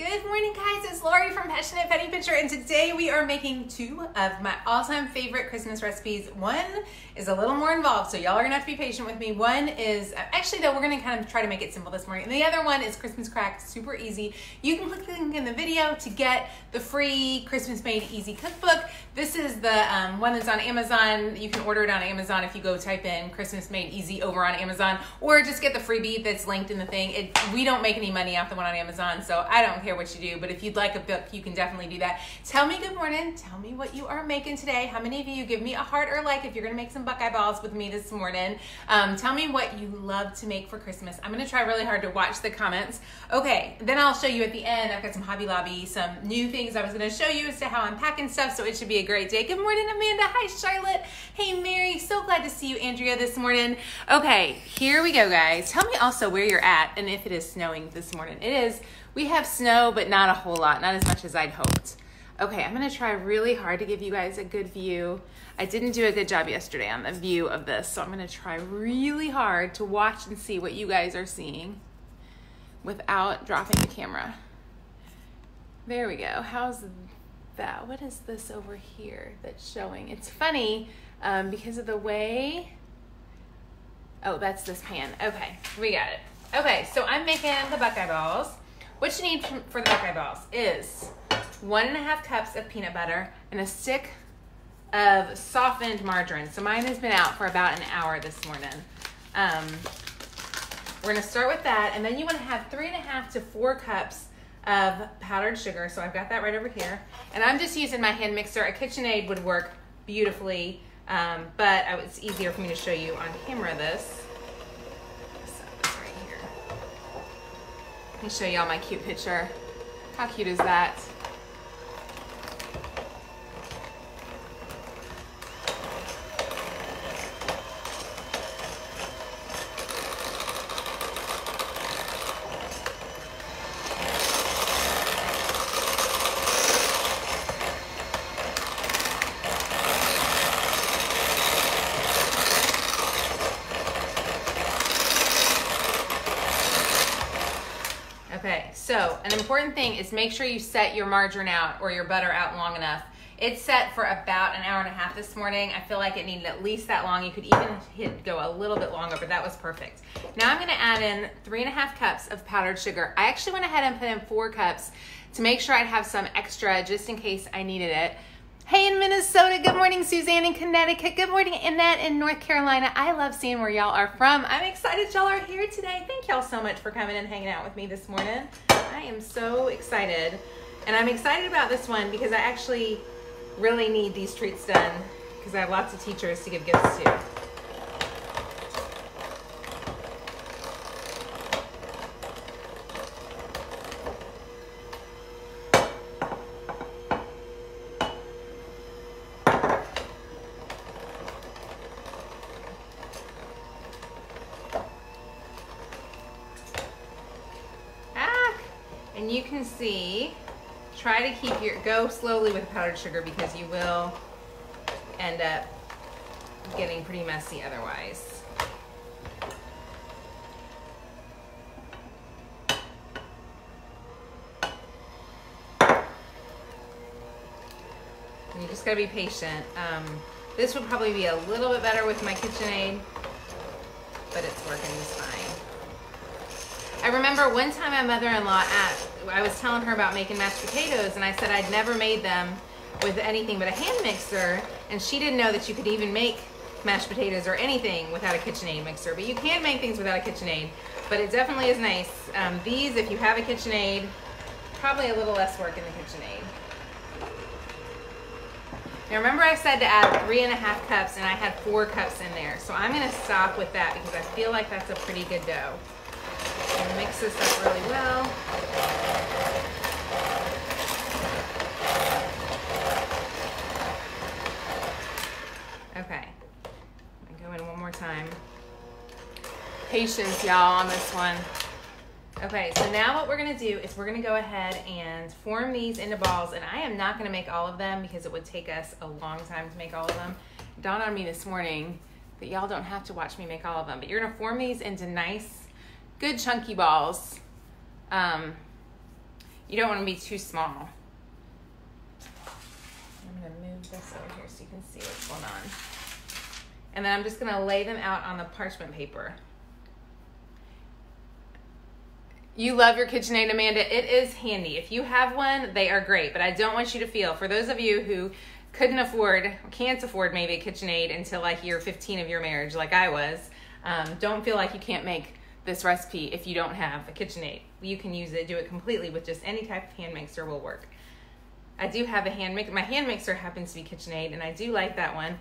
Good morning, guys. It's Lori from Passionate Petty Pitcher, and today we are making two of my all-time favorite Christmas recipes. One is a little more involved, so y'all are gonna have to be patient with me. One is, actually though, we're gonna kind of try to make it simple this morning. And the other one is Christmas Crack, super easy. You can click the link in the video to get the free Christmas Made Easy cookbook. This is the one that's on Amazon. You can order it on Amazon if you go type in Christmas Made Easy over on Amazon, or just get the freebie that's linked in the thing. We don't make any money off the one on Amazon, so I don't care what you do, but if you'd like a book, you can definitely do that. Tell me good morning. Tell me what you are making today. How many of you give me a heart or like if you're gonna make some Buckeye Balls with me this morning. Tell me what you love to make for Christmas. I'm gonna try really hard to watch the comments. Okay, then I'll show you at the end. I've got some Hobby Lobby, some new things I was gonna show you as to how I'm packing stuff, so it should be a great day. Good morning, Amanda. Hi, Charlotte. Hey, Mary. So glad to see you, Andrea, this morning. Okay, here we go, guys. Tell me also where you're at and if it is snowing this morning. It is. We have snow, but not a whole lot, not as much as I'd hoped. Okay, I'm gonna try really hard to give you guys a good view. I didn't do a good job yesterday on the view of this, so I'm gonna try really hard to watch and see what you guys are seeing without dropping the camera. There we go. How's that? What is this over here that's showing? It's funny because of the way, oh, that's this pan. Okay, we got it. Okay, so I'm making the Buckeye Balls. What you need for the Buckeye Balls is 1.5 cups of peanut butter and a stick of softened margarine. So mine has been out for about an hour this morning. We're gonna start with that, and then you wanna have 3.5 to 4 cups of powdered sugar. So I've got that right over here. And I'm just using my hand mixer. A KitchenAid would work beautifully, but it's easier for me to show you on camera this. Let me show y'all my cute picture. How cute is that? Okay, so an important thing is make sure you set your margarine out or your butter out long enough. It's set for about an hour and a half this morning. I feel like it needed at least that long. You could even go a little bit longer, but that was perfect. Now I'm gonna add in 3.5 cups of powdered sugar. I actually went ahead and put in 4 cups to make sure I'd have some extra just in case I needed it. Hey in Minnesota, good morning Suzanne in Connecticut, good morning Annette in North Carolina. I love seeing where y'all are from. I'm excited y'all are here today. Thank y'all so much for coming and hanging out with me this morning. I am so excited. And I'm excited about this one because I actually really need these treats done because I have lots of teachers to give gifts to. And you can see, try to keep go slowly with powdered sugar because you will end up getting pretty messy otherwise. And you just gotta be patient. This would probably be a little bit better with my KitchenAid, but it's working just fine. I remember one time my mother-in-law I was telling her about making mashed potatoes, and I said I'd never made them with anything but a hand mixer, and she didn't know that you could even make mashed potatoes or anything without a KitchenAid mixer. But you can make things without a KitchenAid, but it definitely is nice. These, if you have a KitchenAid, probably a little less work in the KitchenAid. Now remember I said to add 3.5 cups, and I had 4 cups in there. So I'm gonna stop with that because I feel like that's a pretty good dough. And mix this up really well. Okay, I'm gonna go in one more time. Patience, y'all, on this one. Okay, so now what we're gonna do is we're gonna go ahead and form these into balls, and I am not gonna make all of them because it would take us a long time to make all of them. It dawned on me this morning that y'all don't have to watch me make all of them, but you're gonna form these into nice, good chunky balls. You don't want to be too small. I'm going to move this over here so you can see what's going on. And then I'm just going to lay them out on the parchment paper. You love your KitchenAid, Amanda. It is handy. If you have one, they are great. But I don't want you to feel, for those of you who couldn't afford, can't afford maybe a KitchenAid until like year 15 of your marriage, like I was, don't feel like you can't make this recipe if you don't have a KitchenAid. You can use it, do it completely with just any type of hand mixer will work. I do have a hand mixer. My hand mixer happens to be KitchenAid, and I do like that one.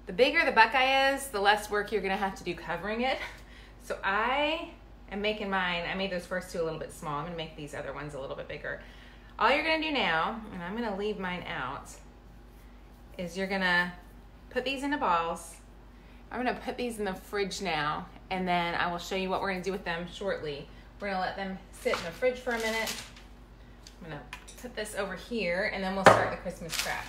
The bigger the Buckeye is, the less work you're gonna have to do covering it. So I am making mine, I made those first two a little bit small. I'm gonna make these other ones a little bit bigger. All you're gonna do now, and I'm gonna leave mine out, is you're gonna put these into balls. I'm gonna put these in the fridge now, and then I will show you what we're gonna do with them shortly. We're gonna let them sit in the fridge for a minute. I'm gonna put this over here, and then we'll start the Christmas crack.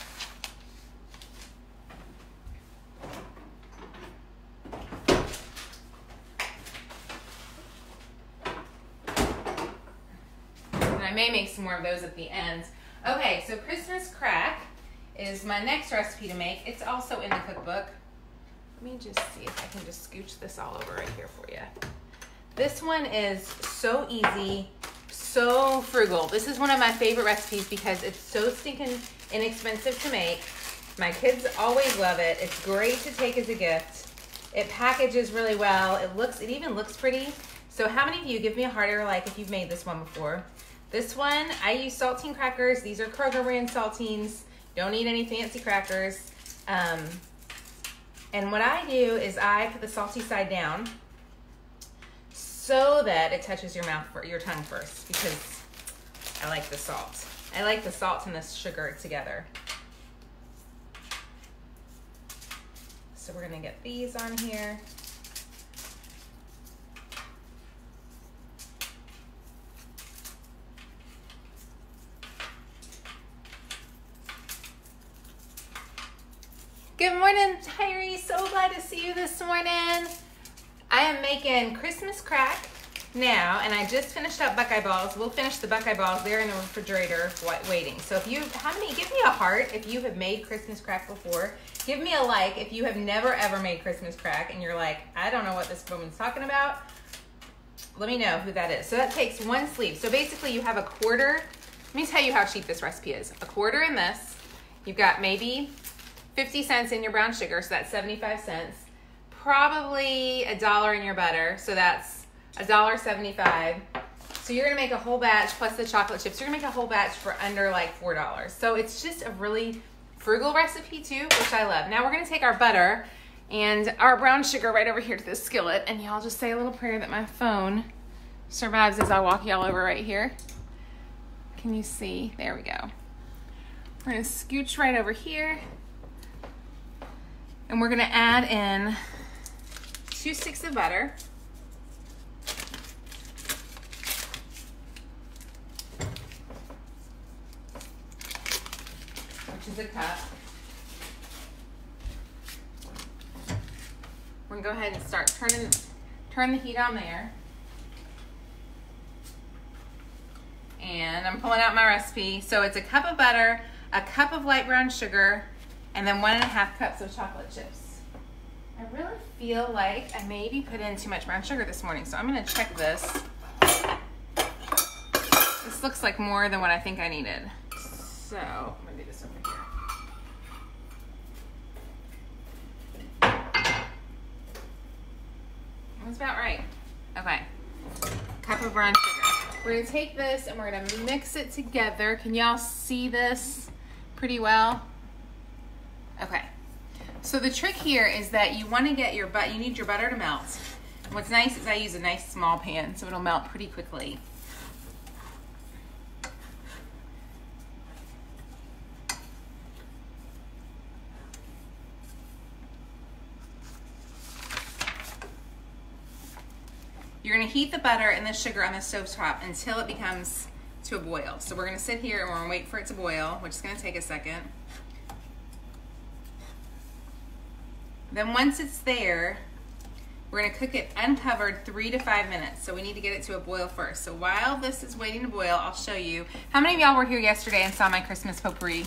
I may make some more of those at the end. Okay, so Christmas crack is my next recipe to make. It's also in the cookbook. Let me just see if I can just scooch this all over right here for you. This one is so easy, so frugal. This is one of my favorite recipes because it's so stinking inexpensive to make. My kids always love it. It's great to take as a gift. It packages really well. It even looks pretty. So how many of you, give me a heart or like if you've made this one before. This one, I use saltine crackers. These are Kroger brand saltines. Don't need any fancy crackers. And what I do is I put the salty side down so that it touches your mouth, your tongue first, because I like the salt. I like the salt and the sugar together. So we're gonna get these on here. Good morning, Tyree. So glad to see you this morning. I am making Christmas crack now, and I just finished up Buckeye Balls. We'll finish the Buckeye Balls. They're in the refrigerator waiting. So if you, give me a heart if you have made Christmas crack before. Give me a like if you have never ever made Christmas crack and you're like, I don't know what this woman's talking about. Let me know who that is. So that takes one sleeve. So basically you have a quarter. Let me tell you how cheap this recipe is. A quarter in this. You've got maybe 50 cents in your brown sugar, so that's 75 cents. Probably $1 in your butter, so that's $1.75. So you're gonna make a whole batch plus the chocolate chips. You're gonna make a whole batch for under like $4. So it's just a really frugal recipe too, which I love. Now we're gonna take our butter and our brown sugar right over here to this skillet, and y'all just say a little prayer that my phone survives as I walk y'all over right here. Can you see? There we go. We're gonna scooch right over here. And we're gonna add in 2 sticks of butter. Which is a cup. We're gonna go ahead and start turn the heat on there. And I'm pulling out my recipe. So it's a cup of butter, a cup of light brown sugar, and then 1.5 cups of chocolate chips. I really feel like I maybe put in too much brown sugar this morning, so I'm gonna check this. This looks like more than what I think I needed. So I'm gonna do this over here. That's about right. Okay, cup of brown sugar. We're gonna take this and we're gonna mix it together. Can y'all see this pretty well? Okay, so the trick here is that you want to get you need your butter to melt. And what's nice is I use a nice small pan, so it'll melt pretty quickly. You're gonna heat the butter and the sugar on the stovetop until it becomes to a boil. So we're gonna sit here and we're gonna wait for it to boil, which is gonna take a second. Then once it's there, We're gonna cook it uncovered 3 to 5 minutes. So we need to get it to a boil first. So while this is waiting to boil, I'll show you. How many of y'all were here yesterday and saw my Christmas potpourri?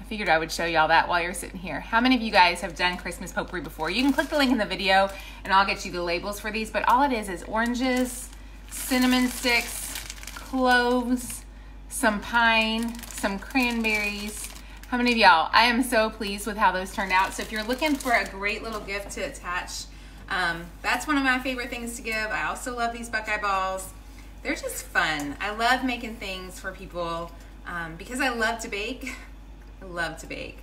I figured I would show y'all that while you're sitting here. How many of you guys have done Christmas potpourri before? You can click the link in the video and I'll get you the labels for these, but all it is oranges, cinnamon sticks, cloves, some pine, some cranberries. How many of y'all? I am so pleased with how those turned out. So if you're looking for a great little gift to attach, that's one of my favorite things to give. I also love these Buckeye balls. They're just fun. I love making things for people because I love to bake. I love to bake.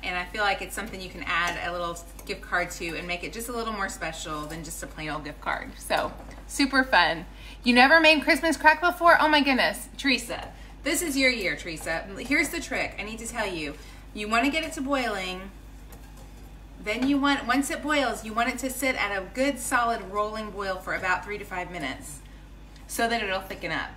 And I feel like it's something you can add a little gift card to and make it just a little more special than just a plain old gift card. So super fun. You never made Christmas crack before? Oh my goodness, Teresa. This is your year, Teresa. Here's the trick. I need to tell you. You want to get it to boiling. Then you want, once it boils, you want it to sit at a good solid rolling boil for about 3 to 5 minutes so that it'll thicken up.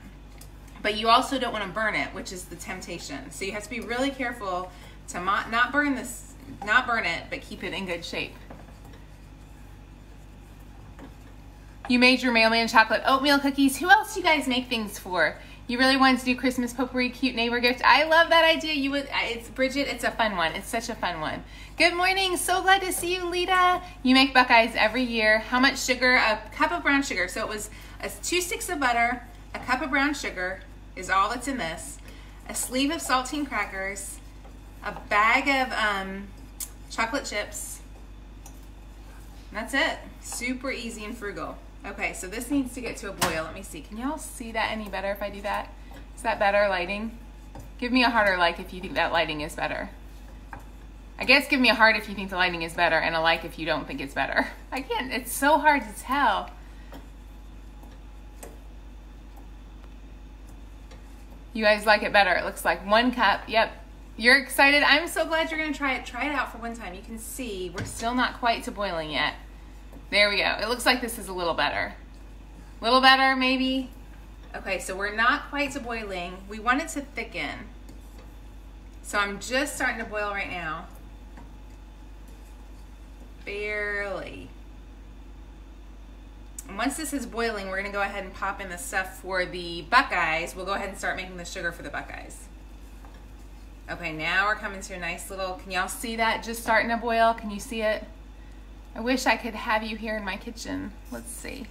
But you also don't want to burn it, which is the temptation. So you have to be really careful to not burn it, but keep it in good shape. You made your mailman chocolate oatmeal cookies. Who else do you guys make things for? You really wanted to do Christmas potpourri, cute neighbor gift. I love that idea. It's Bridget, it's a fun one. It's such a fun one. Good morning, so glad to see you, Lita. You make Buckeyes every year. How much sugar? A cup of brown sugar. So it was 2 sticks of butter, a cup of brown sugar is all that's in this, a sleeve of saltine crackers, a bag of chocolate chips, and that's it. Super easy and frugal. Okay, so this needs to get to a boil. Let me see. Can y'all see that any better if I do that? Is that better lighting? Give me a harder like if you think that lighting is better. I guess give me a heart if you think the lighting is better and a like if you don't think it's better. I can't, it's so hard to tell. You guys like it better. It looks like 1 cup. Yep. You're excited. I'm so glad you're going to try it. Try it out for one time. You can see we're still not quite to boiling yet. There we go. It looks like this is a little better. A little better, maybe. Okay, so we're not quite to boiling. We want it to thicken. So I'm just starting to boil right now. Barely. And once this is boiling, we're going to go ahead and pop in the stuff for the Buckeyes. We'll go ahead and start making the sugar for the Buckeyes. Okay, now we're coming to a nice little, can y'all see that just starting to boil? Can you see it? I wish I could have you here in my kitchen. Let's see.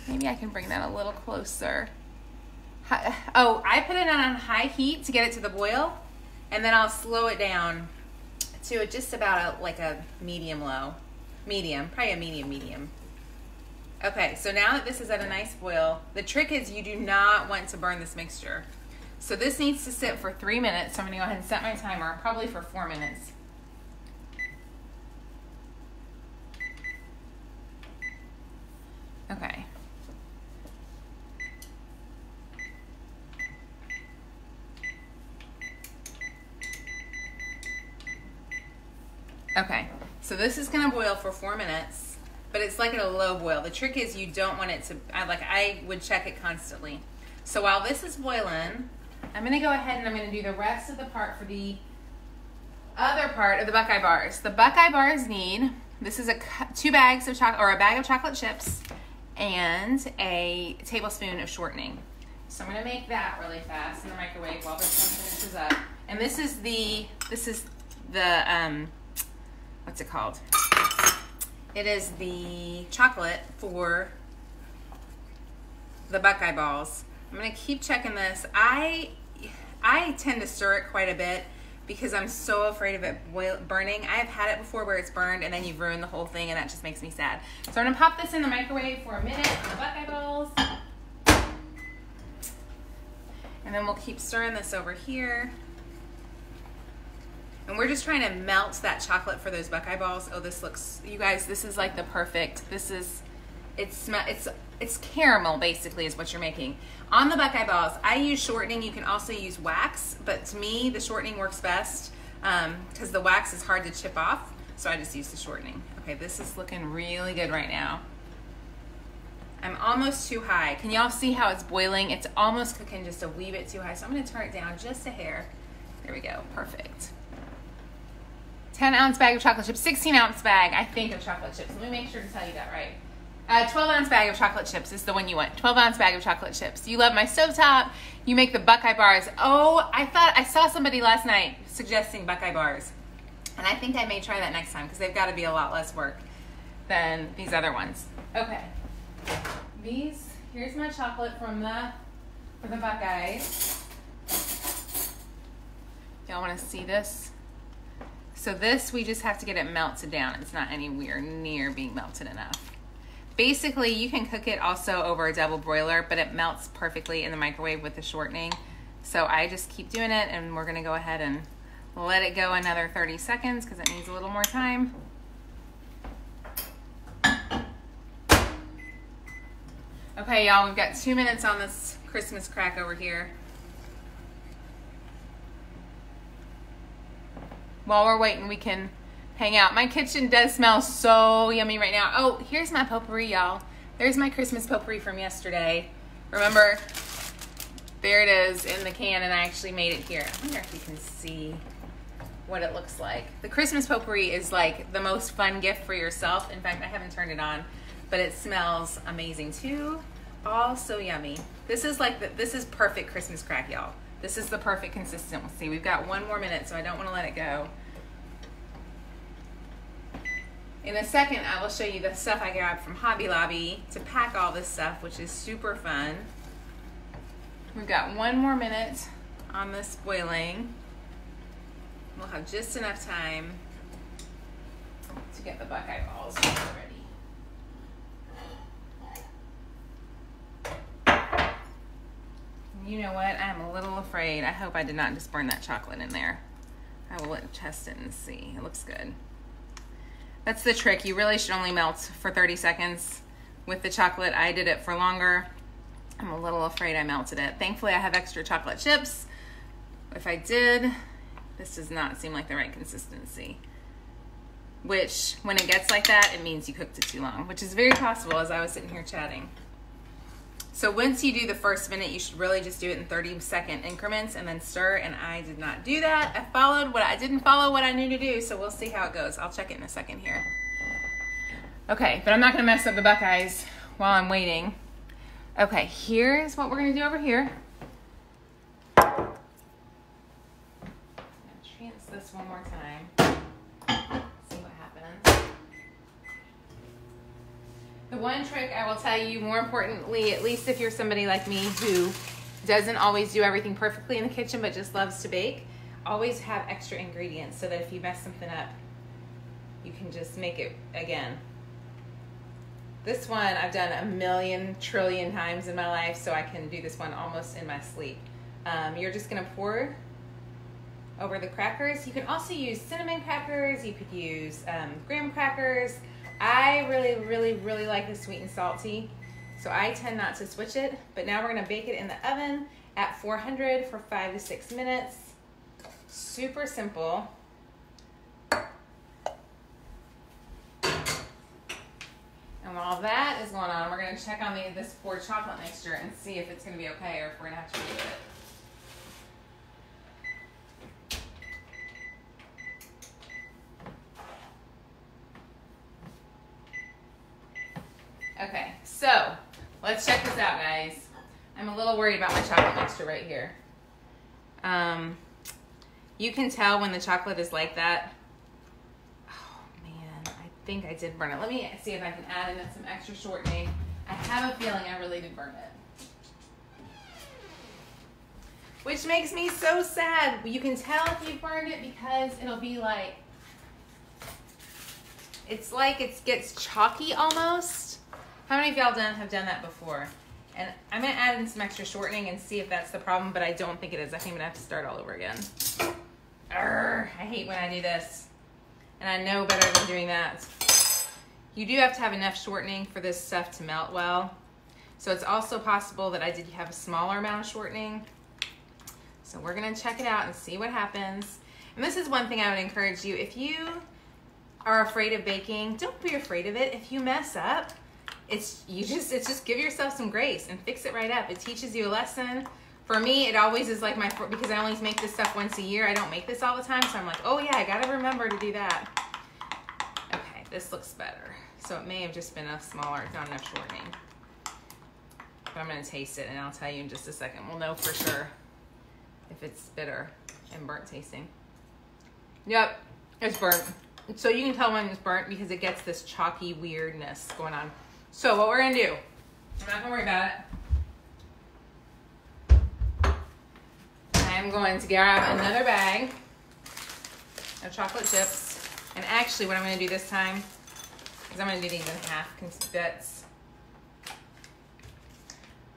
Maybe I can bring that a little closer. Oh, I put it on high heat to get it to the boil, and then I'll slow it down to just about like a medium-low. Medium, probably a medium. Okay, so now that this is at a nice boil, the trick is you do not want to burn this mixture. So this needs to sit for 3 minutes. So I'm gonna go ahead and set my timer, probably for 4 minutes. Okay. Okay, so this is gonna boil for 4 minutes, but it's like at a low boil. The trick is you don't want it to, I would check it constantly. So while this is boiling, I'm gonna go ahead and I'm gonna do the rest of the part for the other part of the Buckeye bars. The Buckeye bars need, this is 2 bags of chocolate, or a bag of chocolate chips, and a tablespoon of shortening. So I'm gonna make that really fast in the microwave while this one finishes up. And this is the what's it called? It is the chocolate for the Buckeye balls. I'm gonna keep checking this. I tend to stir it quite a bit because I'm so afraid of it burning. I have had it before where it's burned and then you've ruined the whole thing and that just makes me sad. So I'm gonna pop this in the microwave for a minute for the Buckeye balls. And then we'll keep stirring this over here. And we're just trying to melt that chocolate for those Buckeye balls. Oh, this looks, you guys, this is like the perfect, this is, it's caramel basically is what you're making. On the Buckeye balls, I use shortening. You can also use wax, but to me, the shortening works best because the wax is hard to chip off. So I just use the shortening. Okay, this is looking really good right now. I'm almost too high. Can y'all see how it's boiling? It's almost cooking just a wee bit too high. So I'm gonna turn it down just a hair. There we go, perfect. 10-ounce bag of chocolate chips, 16-ounce bag, I think, of chocolate chips. Let me make sure to tell you that right. 12-ounce bag of chocolate chips is the one you want. 12-ounce bag of chocolate chips. You love my stovetop. You make the Buckeye bars. Oh, I saw somebody last night suggesting Buckeye bars. And I think I may try that next time because they've got to be a lot less work than these other ones. Okay. Here's my chocolate for the Buckeyes. Y'all want to see this? So this, we just have to get it melted down. It's not anywhere near being melted enough. Basically, you can cook it also over a double broiler, but it melts perfectly in the microwave with the shortening. So I just keep doing it, and we're gonna go ahead and let it go another 30 seconds because it needs a little more time. Okay, y'all, we've got 2 minutes on this Christmas crack over here. While we're waiting, we can hang out. My kitchen does smell so yummy right now. Oh, here's my potpourri, y'all. There's my Christmas potpourri from yesterday. Remember, there it is in the can, and I actually made it here. I wonder if you can see what it looks like. The Christmas potpourri is like the most fun gift for yourself. In fact, I haven't turned it on, but it smells amazing too. All so yummy. This is perfect Christmas crack, y'all. This is the perfect consistency. We've got 1 more minute, so I don't want to let it go. In a second, I will show you the stuff I grabbed from Hobby Lobby to pack all this stuff, which is super fun. We've got 1 more minute on this boiling. We'll have just enough time to get the Buckeye balls ready. You know what? I'm a little afraid. I hope I did not just burn that chocolate in there. I will test it and see. It looks good. That's the trick. You really should only melt for 30 seconds with the chocolate. I did it for longer. I'm a little afraid I melted it. Thankfully, I have extra chocolate chips. If I did, this does not seem like the right consistency. Which, when it gets like that, it means you cooked it too long, which is very possible as I was sitting here chatting. So once you do the first minute, you should really just do it in 30-second increments and then stir, and I did not do that. I didn't follow what I knew to do, so we'll see how it goes. I'll check it in a second here. Okay, but I'm not gonna mess up the Buckeyes while I'm waiting. Okay, here's what we're gonna do over here. Chance this one more time. See what happens. The one trick I will tell you, more importantly, at least if you're somebody like me who doesn't always do everything perfectly in the kitchen but just loves to bake, always have extra ingredients so that if you mess something up, you can just make it again. This one I've done a million trillion times in my life, so I can do this one almost in my sleep. You're just gonna pour over the crackers. You can also use cinnamon crackers, you could use graham crackers. I really like the sweet and salty, so I tend not to switch it. But now we're gonna bake it in the oven at 400 for 5 to 6 minutes. Super simple. And while that is going on, we're gonna check on this poured chocolate mixture and see if it's gonna be okay or if we're gonna have to redo it. Okay, so let's check this out, guys. I'm a little worried about my chocolate mixture right here. You can tell when the chocolate is like that. Oh man, I think I did burn it. Let me see if I can add in some extra shortening. I have a feeling I really did burn it. Which makes me so sad. You can tell if you burned it because it'll be like, it's like it gets chalky almost. How many of y'all have done that before? And I'm gonna add in some extra shortening and see if that's the problem, but I don't think it is. I think I'm gonna have to start all over again. Arrgh, I hate when I do this. And I know better than doing that. You do have to have enough shortening for this stuff to melt well. So it's also possible that I did have a smaller amount of shortening. So we're gonna check it out and see what happens. And this is one thing I would encourage you. If you are afraid of baking, don't be afraid of it. If you mess up, it's just give yourself some grace and fix it right up. It teaches you a lesson. For me, it always is like because I only make this stuff once a year. I don't make this all the time, so I'm like, oh yeah, I gotta remember to do that. Okay, this looks better. So it may have just been a smaller, not enough shortening. But I'm gonna taste it and I'll tell you in just a second. We'll know for sure if it's bitter and burnt tasting. Yep, it's burnt. So you can tell when it's burnt because it gets this chalky weirdness going on. So what we're gonna do, I'm not gonna worry about it. I'm going to grab another bag of chocolate chips. And actually what I'm gonna do this time is I'm gonna do these in half bits.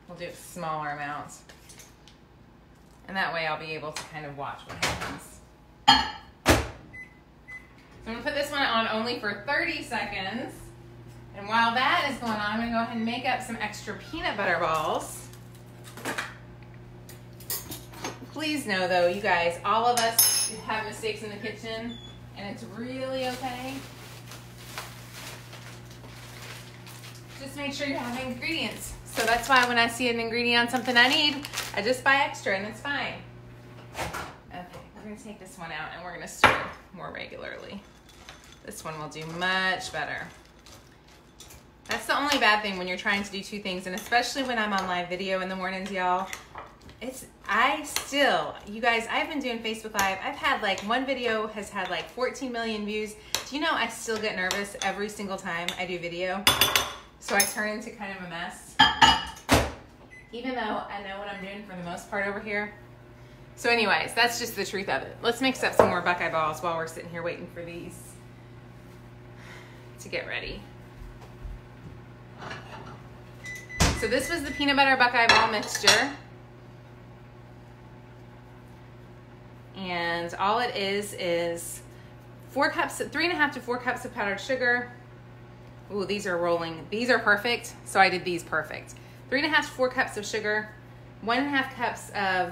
We'll do smaller amounts. And that way I'll be able to kind of watch what happens. So I'm gonna put this one on only for 30 seconds. And while that is going on, I'm gonna go ahead and make up some extra peanut butter balls. Please know though, you guys, all of us have mistakes in the kitchen and it's really okay. Just make sure you have ingredients. So that's why when I see an ingredient on something I need, I just buy extra and it's fine. Okay, we're gonna take this one out and we're gonna stir more regularly. This one will do much better. That's the only bad thing when you're trying to do two things, and especially when I'm on live video in the mornings, y'all. You guys, I've been doing Facebook Live. I've had like, one video has had like 14 million views. Do you know I still get nervous every single time I do video? So I turn into kind of a mess. Even though I know what I'm doing for the most part over here. So anyways, that's just the truth of it. Let's mix up some more Buckeye Balls while we're sitting here waiting for these to get ready. So this was the peanut butter Buckeye Ball mixture. And all it is 3.5 to 4 cups of powdered sugar. Ooh, these are rolling. These are perfect, so I did these perfect. 3.5 to 4 cups of sugar, 1.5 cups of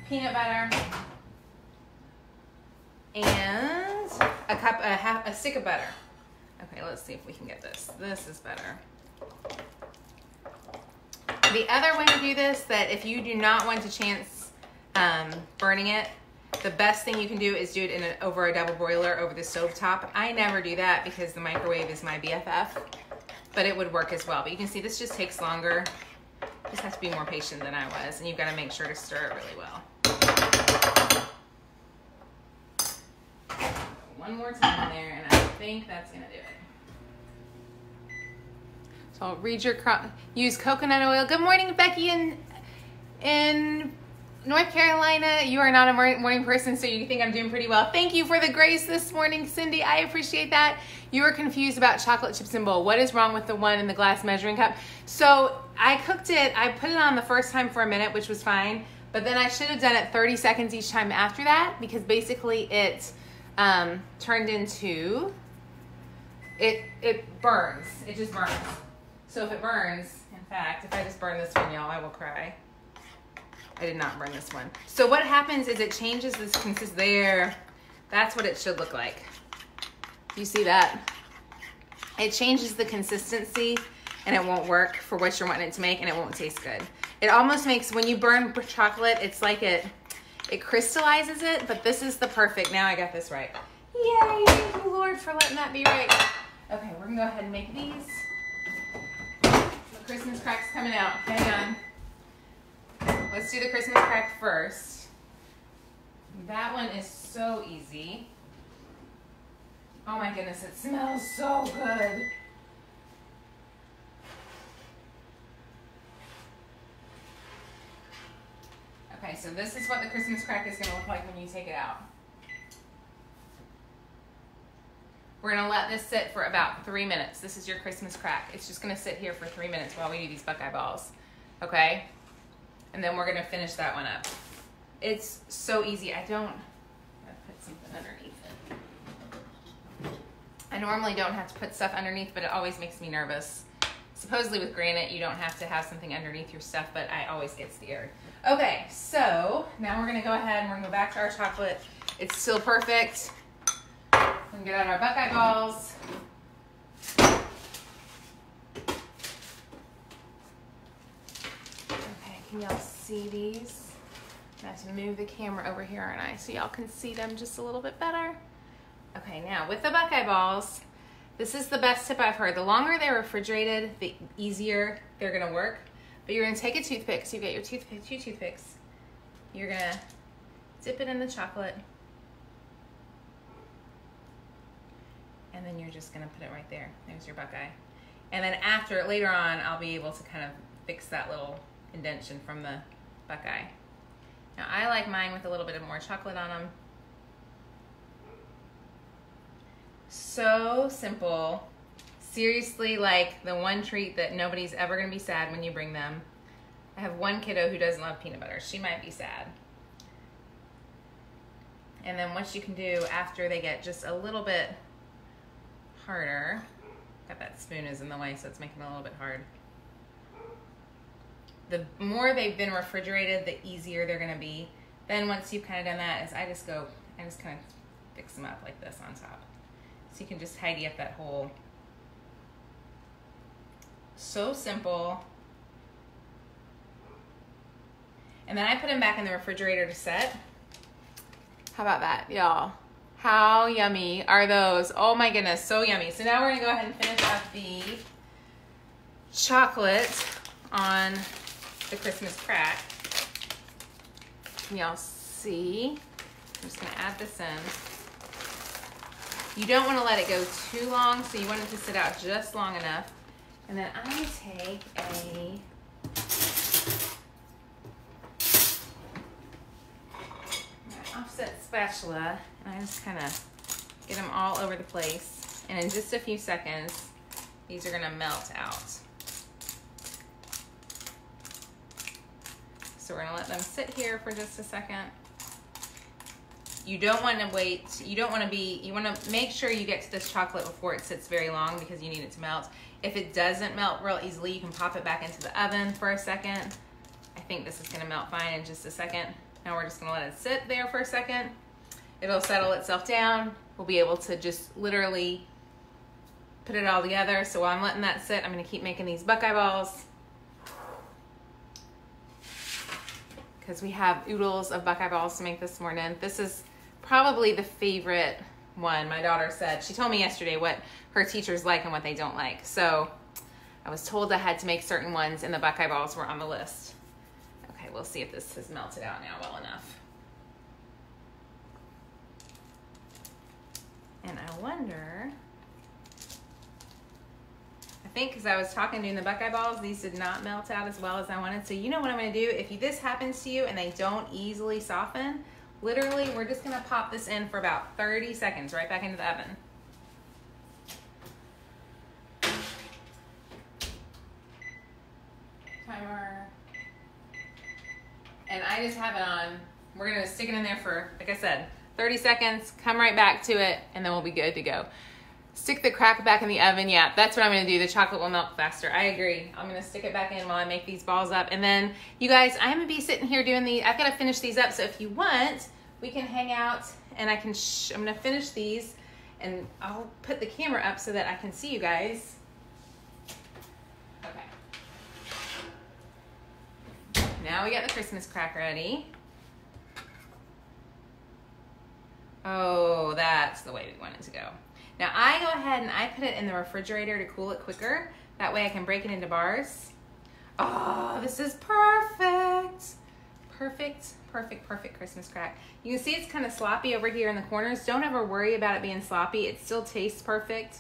peanut butter, and a stick of butter. Okay, let's see if we can get this. This is better. The other way to do this, that if you do not want to chance burning it, the best thing you can do is do it over a double broiler over the stove top. I never do that because the microwave is my BFF, but it would work as well. But you can see this just takes longer. You just have to be more patient than I was, and you've got to make sure to stir it really well. One more time in there, and I think that's gonna do it. So I'll read your use coconut oil. Good morning, Becky in North Carolina. You are not a morning person, so you think I'm doing pretty well. Thank you for the grace this morning, Cindy. I appreciate that. You were confused about chocolate chips in bowl. What is wrong with the one in the glass measuring cup? So I cooked it. I put it on the first time for a minute, which was fine. But then I should have done it 30 seconds each time after that, because basically it turned into, it burns. It just burns. So if it burns, in fact, if I just burn this one, y'all, I will cry. I did not burn this one. So what happens is it changes this consistency there. That's what it should look like. You see that? It changes the consistency and it won't work for what you're wanting it to make, and it won't taste good. It almost makes, when you burn chocolate, it's like it crystallizes it, but this is the perfect, now I got this right. Yay, thank you, Lord, for letting that be right. Okay, we're gonna go ahead and make these. The Christmas crack's coming out, hang on. Let's do the Christmas crack first. That one is so easy. Oh my goodness, it smells so good. Okay, so this is what the Christmas crack is gonna look like when you take it out. We're gonna let this sit for about 3 minutes. This is your Christmas crack. It's just gonna sit here for 3 minutes while we do these Buckeye Balls, okay? And then we're gonna finish that one up. It's so easy. I put something underneath it. I normally don't have to put stuff underneath, but it always makes me nervous. Supposedly with granite, you don't have to have something underneath your stuff, but I always get scared. Okay, so now we're gonna go ahead and we're gonna go back to our chocolate. It's still perfect. We can get out our Buckeye Balls. Okay, Can y'all see these? I have to move the camera over here, aren't I? So y'all can see them just a little bit better. Okay, now with the Buckeye Balls, this is the best tip I've heard. The longer they're refrigerated, the easier they're gonna work. But you're gonna take a toothpick, so you've got your toothpick, 2 toothpicks. You're gonna dip it in the chocolate. And then you're just gonna put it right there. There's your Buckeye. And then after, later on, I'll be able to kind of fix that little indentation from the Buckeye. Now I like mine with a little bit of more chocolate on them. So simple. Seriously, like the one treat that nobody's ever gonna be sad when you bring them. I have one kiddo who doesn't love peanut butter. She might be sad. And then what you can do after they get just a little bit harder, got that spoon is in the way, so it's making it a little bit hard. The more they've been refrigerated, the easier they're gonna be. Then once you've kind of done that, is I just kind of fix them up like this on top. So you can just tidy up that hole. So simple. And then I put them back in the refrigerator to set. How about that, y'all? How yummy are those? Oh my goodness, so yummy. So now we're gonna go ahead and finish up the chocolate on the Christmas crack. Can y'all see? I'm just gonna add this in. You don't wanna let it go too long, so you want it to sit out just long enough. And then I'm gonna take a offset spatula, and I just kind of get them all over the place. And in just a few seconds, these are gonna melt out. So we're gonna let them sit here for just a second. You don't want to wait, you want to make sure you get to this chocolate before it sits very long because you need it to melt. If it doesn't melt real easily, you can pop it back into the oven for a second. I think this is gonna melt fine in just a second. Now we're just gonna let it sit there for a second. It'll settle itself down. We'll be able to just literally put it all together. So while I'm letting that sit, I'm gonna keep making these Buckeye Balls, because we have oodles of Buckeye Balls to make this morning. This is probably the favorite one. My daughter said, she told me yesterday what her teachers like and what they don't like. So I was told I had to make certain ones, and the Buckeye Balls were on the list. Okay, we'll see if this has melted out now well enough. And I wonder, I think because I was doing the Buckeye Balls, these did not melt out as well as I wanted. So you know what I'm gonna do? If this happens to you and they don't easily soften, literally we're just gonna pop this in for about 30 seconds right back into the oven. Timer. And I just have it on. We're gonna stick it in there for, like I said, 30 seconds, come right back to it, and then we'll be good to go. Stick the crack back in the oven. Yeah, that's what I'm gonna do. The chocolate will melt faster. I agree. I'm gonna stick it back in while I make these balls up. And then, you guys, I'm gonna be sitting here doing these. I've gotta finish these up, so if you want, we can hang out and I'm gonna finish these, and I'll put the camera up so that I can see you guys. Okay. Now we got the Christmas crack ready. Oh, that's the way we want it to go. Now I go ahead and I put it in the refrigerator to cool it quicker. That way I can break it into bars. Oh, this is perfect. Perfect, perfect, perfect Christmas crack. You can see it's kind of sloppy over here in the corners. Don't ever worry about it being sloppy. It still tastes perfect.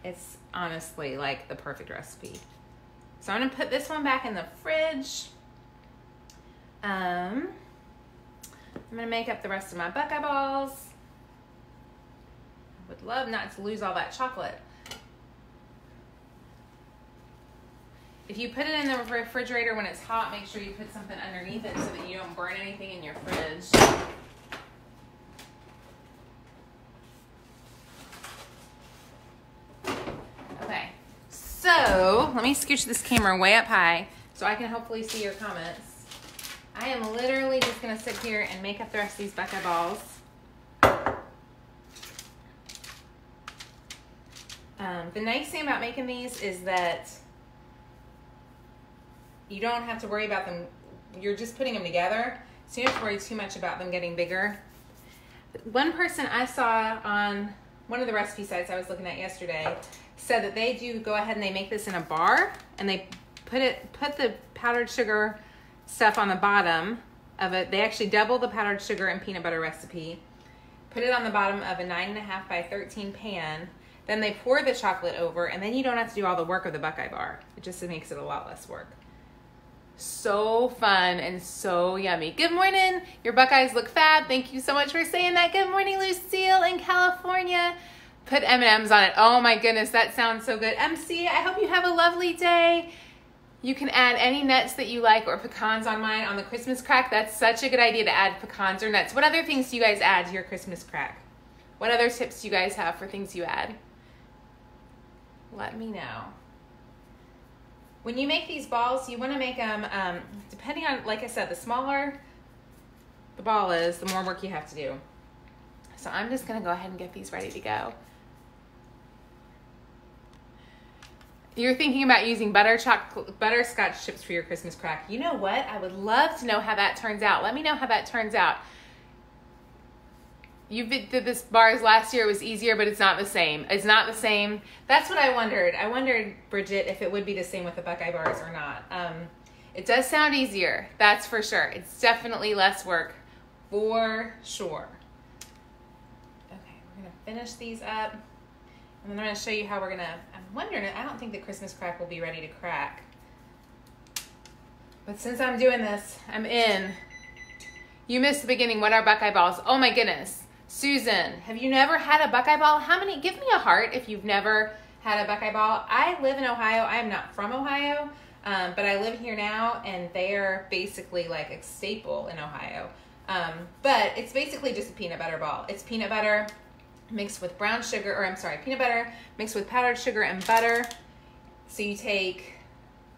It's honestly like the perfect recipe. So I'm gonna put this one back in the fridge. I'm gonna make up the rest of my Buckeye Balls. I would love not to lose all that chocolate. If you put it in the refrigerator when it's hot, make sure you put something underneath it so that you don't burn anything in your fridge. Okay, so let me scooch this camera way up high so I can hopefully see your comments. I am literally just gonna sit here and make up the rest of these Buckeye Balls. The nice thing about making these is that you don't have to worry about them. You're just putting them together, so you don't have to worry too much about them getting bigger. One person I saw on one of the recipe sites I was looking at yesterday said that they do go ahead and they make this in a bar, and they put the powdered sugar stuff on the bottom of it. They actually double the powdered sugar and peanut butter recipe, put it on the bottom of a 9.5 by 13 pan. Then they pour the chocolate over, and then you don't have to do all the work of the Buckeye bar. It just makes it a lot less work. So fun and so yummy. Good morning. Your Buckeyes look fab. Thank you so much for saying that. Good morning, Lucille in California. Put M&Ms on it. Oh my goodness, that sounds so good. MC, I hope you have a lovely day. You can add any nuts that you like or pecans on mine on the Christmas crack. That's such a good idea to add pecans or nuts. What other things do you guys add to your Christmas crack? What other tips do you guys have for things you add? Let me know. When you make these balls, you want to make them, depending on, like I said, the smaller the ball is, the more work you have to do. So I'm just going to go ahead and get these ready to go. You're thinking about using butterscotch chips for your Christmas crack. You know what? I would love to know how that turns out. Let me know how that turns out. You did this bars last year. It was easier, but it's not the same. It's not the same. That's what I wondered. I wondered, Bridget, if it would be the same with the Buckeye bars or not. It does sound easier. That's for sure. It's definitely less work, for sure. Okay, we're going to finish these up. And then I'm going to show you how we're going to, I'm wondering, I don't think the Christmas crack will be ready to crack. But since I'm doing this, I'm in. You missed the beginning. What are Buckeye balls? Oh my goodness. Susan, have you never had a Buckeye ball? Give me a heart if you've never had a Buckeye ball. I live in Ohio. I am not from Ohio, but I live here now, and they are basically like a staple in Ohio. But it's basically just a peanut butter ball. It's peanut butter mixed with brown sugar, or I'm sorry, peanut butter mixed with powdered sugar and butter. So you take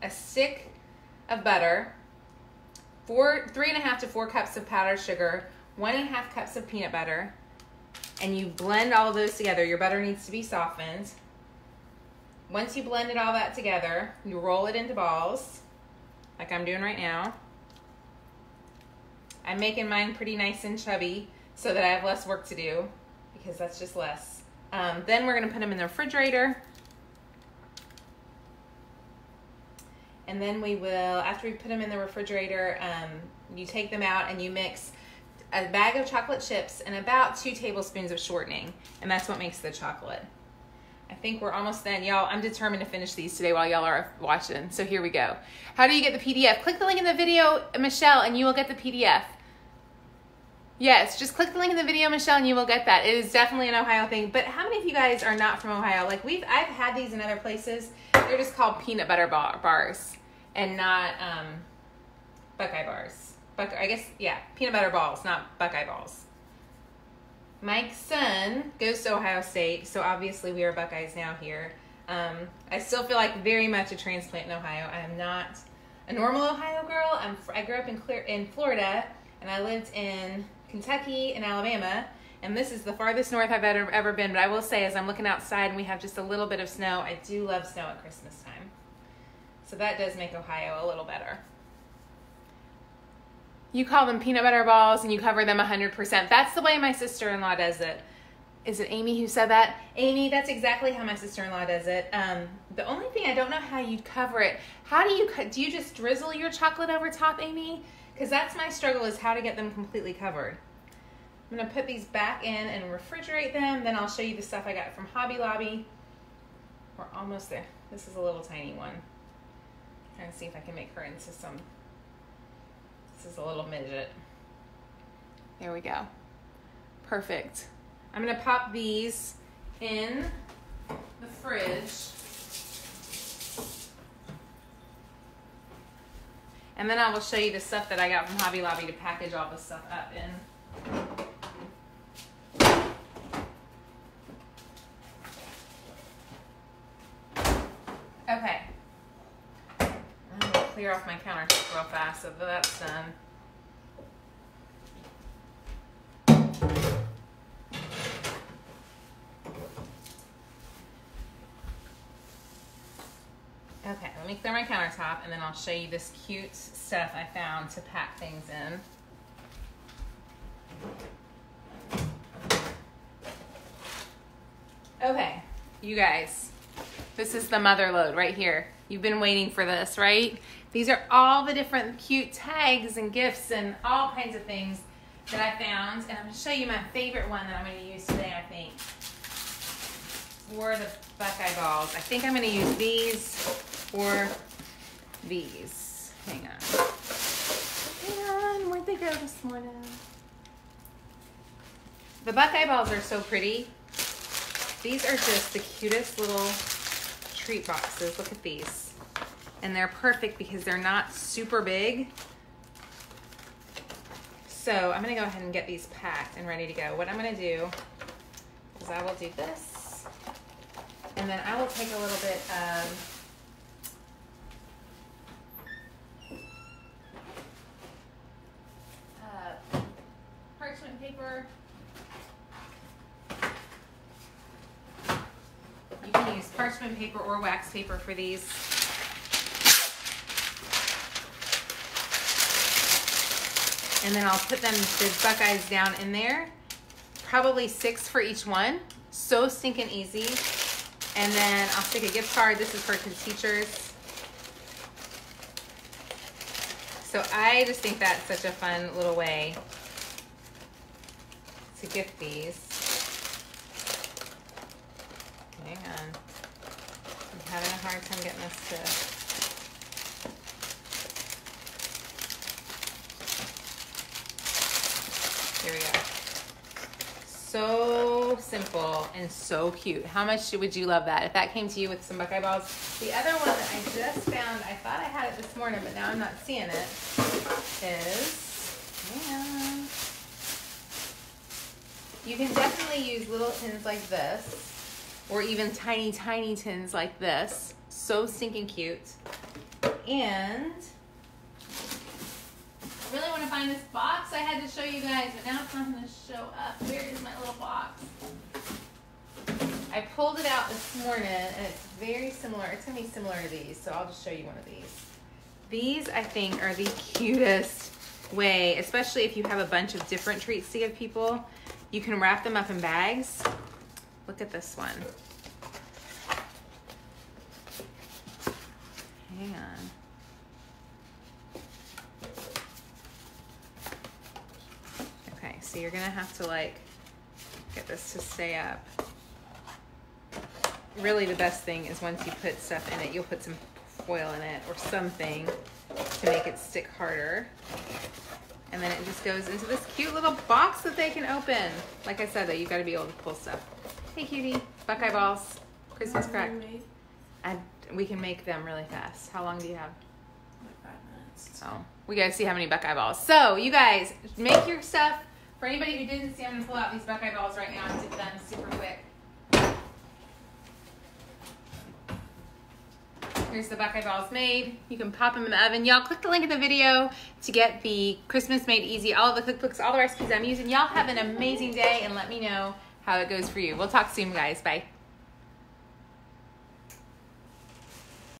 a stick of butter, 3.5 to 4 cups of powdered sugar, 1.5 cups of peanut butter, and you blend all of those together. Your butter needs to be softened. Once you blended all that together, you roll it into balls, like I'm doing right now. I'm making mine pretty nice and chubby so that I have less work to do, because that's just less. Then we're gonna put them in the refrigerator. And then we will, after we put them in the refrigerator, you take them out and you mix a bag of chocolate chips and about 2 tablespoons of shortening. And that's what makes the chocolate. I think we're almost done. Y'all, I'm determined to finish these today while y'all are watching. So here we go. How do you get the PDF? Click the link in the video, Michelle, and you will get the PDF. Yes, just click the link in the video, Michelle, and you will get that. It is definitely an Ohio thing. But how many of you guys are not from Ohio? Like I've had these in other places. They're just called peanut butter bars and not Buckeye bars. I guess, yeah, peanut butter balls, not Buckeye balls. Mike's son goes to Ohio State, so obviously we are Buckeyes now here. I still feel like very much a transplant in Ohio. I am not a normal Ohio girl. I grew up in Florida, and I lived in Kentucky and Alabama, and this is the farthest north I've ever been. But I will say, as I'm looking outside and we have just a little bit of snow, I do love snow at Christmas time. So that does make Ohio a little better. You call them peanut butter balls and you cover them 100%. That's the way my sister-in-law does it. Is it Amy who said that? Amy, that's exactly how my sister-in-law does it. The only thing I don't know how you cover it. How do you just drizzle your chocolate over top, Amy? Because that's my struggle, is how to get them completely covered. I'm gonna put these back in and refrigerate them. Then I'll show you the stuff I got from Hobby Lobby. We're almost there. This is a little tiny one. Trying to see if I can make her into some. This is a little midget. There we go. Perfect. I'm gonna pop these in the fridge. And then I will show you the stuff that I got from Hobby Lobby to package all this stuff up in. Okay. I'm gonna clear off my countertop real fast so that that's done. Okay, let me clear my countertop, and then I'll show you this cute stuff I found to pack things in. Okay, you guys, this is the mother load right here. You've been waiting for this, right? These are all the different cute tags and gifts and all kinds of things that I found. And I'm gonna show you my favorite one that I'm gonna use today, I think, for the Buckeye Balls. I think I'm gonna use these or these. Hang on, where'd they go this morning? The Buckeye Balls are so pretty. These are just the cutest little treat boxes. Look at these. And they're perfect because they're not super big. So I'm gonna go ahead and get these packed and ready to go. What I'm gonna do is I will do this, and then I will take a little bit of parchment paper. You can use parchment paper or wax paper for these. And then I'll put the Buckeyes down in there. Probably 6 for each one. So stinking easy. And then I'll stick a gift card. This is for teachers. So I just think that's such a fun little way to gift these. Hang on. I'm having a hard time getting this to... Here we go. So simple and so cute. How much would you love that if that came to you with some Buckeye Balls? The other one that I just found, I thought I had it this morning, but now I'm not seeing it, is, man, you can definitely use little tins like this, or even tiny, tiny tins like this. So stinking cute. And I really want to find this box I had to show you guys, but now it's not going to show up. Where is my little box? I pulled it out this morning, and it's very similar. It's going to be similar to these, so I'll just show you one of these. These, I think, are the cutest way, especially if you have a bunch of different treats to give people. You can wrap them up in bags. Look at this one. Hang on. So you're gonna have to like get this to stay up. Really the best thing is once you put stuff in it, you'll put some foil in it or something to make it stick harder. And then it just goes into this cute little box that they can open. Like I said, though, you've got to be able to pull stuff. Hey cutie, Buckeye Balls Christmas Crack. We can make them really fast. How long do you have? Like 5 minutes. Oh, we gotta see how many Buckeye Balls. So you guys, make your stuff. For anybody who didn't see, I'm going to pull out these Buckeye Balls right now and dip them super quick. Here's the Buckeye Balls made. You can pop them in the oven. Y'all click the link in the video to get the Christmas Made Easy, all of the cookbooks, all the recipes I'm using. Y'all have an amazing day, and let me know how it goes for you. We'll talk soon, guys. Bye.